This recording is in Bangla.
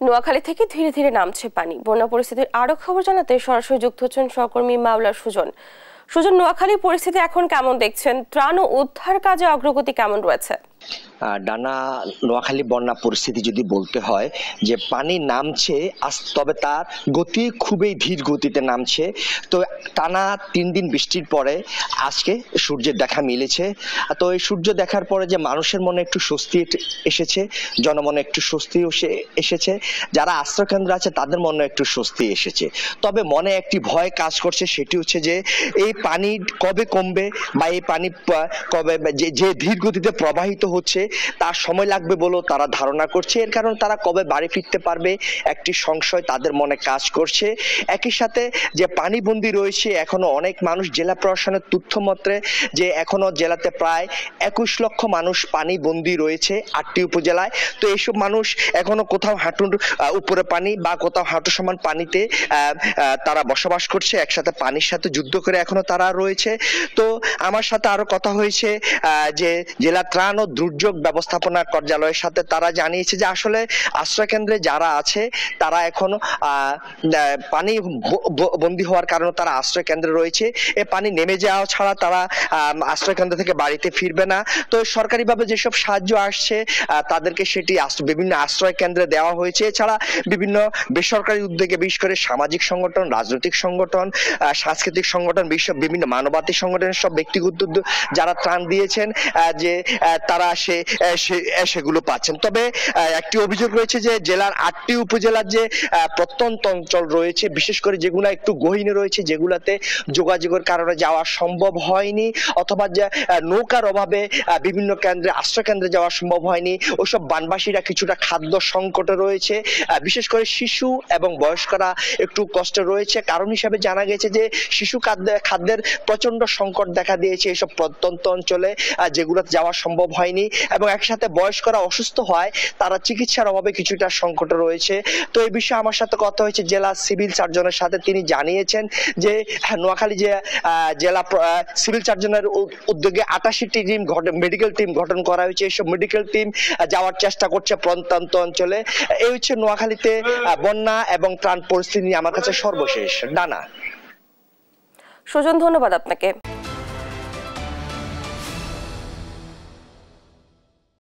নোয়াখালী থেকে ধীরে ধীরে নামছে পানি। বন্যা পরিস্থিতির আরো খবর জানাতে সরাসরি যুক্ত হচ্ছেন সহকর্মী মাওলা সুজন। সুজন, নোয়াখালীর পরিস্থিতি এখন কেমন দেখছেন? ত্রাণ ও উদ্ধার কাজে অগ্রগতি কেমন রয়েছে? ডানা নোয়াখালী বন্যা পরিস্থিতি যদি বলতে হয় যে পানি নামছে, তবে তার গতি খুবই ধীর গতিতে নামছে। তো টানা 3 দিন বৃষ্টির পরে আজকে সূর্যের দেখা মিলেছে। তো এই সূর্য দেখার পরে যে মানুষের মনে একটু স্বস্তি এসেছে, জনমনে একটু স্বস্তি এসেছে, যারা আশ্রয়কেন্দ্র আছে তাদের মনে একটু স্বস্তি এসেছে। তবে মনে একটি ভয় কাজ করছে, সেটি হচ্ছে যে এই পানি কবে কমবে বা এই পানি কবে যে ধীর গতিতে প্রবাহিত হচ্ছে তার সময় লাগবে বলেও তারা ধারণা করছে। এর কারণ তারা কবে বাড়ি ফিরতে পারবে একটি সংশয় তাদের মনে কাজ করছে। একই সাথে যে পানিবন্দী রয়েছে এখনো অনেক মানুষ, জেলা প্রশাসনের তথ্য মতে যে এখনো জেলাতে প্রায় 21 লক্ষ মানুষ পানিবন্দী রয়েছে 8টি উপজেলায়। তো এইসব মানুষ এখনো কোথাও হাঁটুর উপরে পানি বা কোথাও হাঁটু সমান পানিতে তারা বসবাস করছে, একসাথে পানির সাথে যুদ্ধ করে এখনো তারা রয়েছে। তো আমার সাথে আরো কথা হয়েছে যে জেলা ত্রাণ ও দুর্যোগ ব্যবস্থাপনা কার্যালয়ের সাথে। তারা জানিয়েছে যে আসলে আশ্রয় কেন্দ্রে যারা আছে তারা এখনো পানি বন্দী হওয়ার কারণে তারা আশ্রয় কেন্দ্রে রয়েছে। এ পানি নেমে যাওয়া ছাড়া তারা আশ্রয় কেন্দ্র থেকে বাড়িতে ফিরবে না। তো সরকারিভাবে যেসব সাহায্য আসছে তাদেরকে সেটি বিভিন্ন আশ্রয় কেন্দ্রে দেওয়া হয়েছে। এছাড়া বিভিন্ন বেসরকারি উদ্যোগে, বিশেষ করে সামাজিক সংগঠন, রাজনৈতিক সংগঠন, সাংস্কৃতিক সংগঠন, বিভিন্ন মানবাধিক সংগঠনের সব ব্যক্তিগত যারা ত্রাণ দিয়েছেন যে তারা সেগুলো পাচ্ছেন। তবে একটি অভিযোগ রয়েছে যে জেলার 8টি উপজেলার যে প্রত্যন্ত অঞ্চল রয়েছে, বিশেষ করে যেগুলো একটু গহীনে রয়েছে, যেগুলাতে যোগাযোগের কারণে যাওয়া সম্ভব হয়নি অথবা যে নৌকার অভাবে বিভিন্ন কেন্দ্রে আশ্রয় কেন্দ্রে যাওয়া সম্ভব হয়নি, ওইসব বানবাসীরা কিছুটা খাদ্য সংকটে রয়েছে। বিশেষ করে শিশু এবং বয়স্করা একটু কষ্টে রয়েছে। কারণ হিসাবে জানা গেছে যে শিশু খাদ্যের প্রচন্ড সংকট দেখা দিয়েছে এসব প্রত্যন্ত অঞ্চলে, যেগুলোতে যাওয়া সম্ভব হয়নি। এবং একসাথে বয়স্করা অসুস্থ হয়, তারা চিকিৎসার অভাবে কিছুটা সংকটে রয়েছে। তো এই বিষয়ে আমার সাথে কথা হয়েছে জেলা সিভিল সার্জনের সাথে। তিনি জানিয়েছেন যে নোয়াখালী যে জেলা সিভিল সার্জনের উদ্যোগে 88টি টিম মেডিকেল টিম গঠন করা হয়েছে। এইসব মেডিকেল টিম যাওয়ার চেষ্টা করছে প্রত্যন্ত অঞ্চলে। এই হচ্ছে নোয়াখালীতে বন্যা এবং ত্রাণ পরিস্থিতি আমার কাছে সর্বশেষ। ডানা। সুজন, ধন্যবাদ আপনাকে।